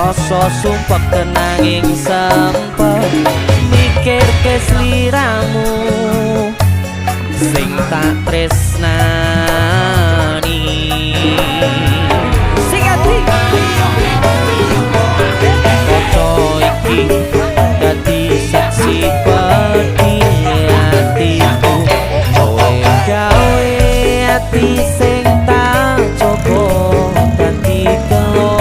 rasa sumpek kenanging sempet mikir ke sliramu sing tak tresnani. Sing ati foto iki dadi saksi peti atiku, kowe gawe ati sing tak coba dadi kelo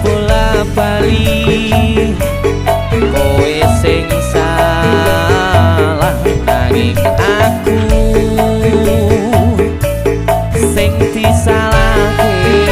bola bali. Kowe sing salah nanging aku sing disalahke.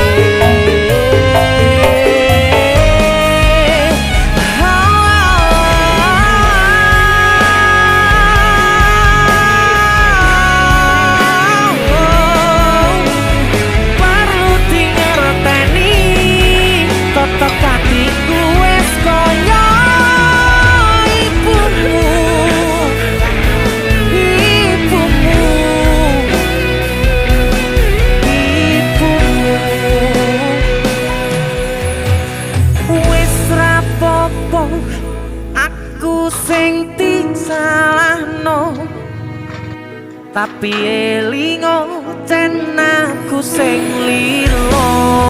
Aku sing disalahno tapi elingo ten aku sing lilo.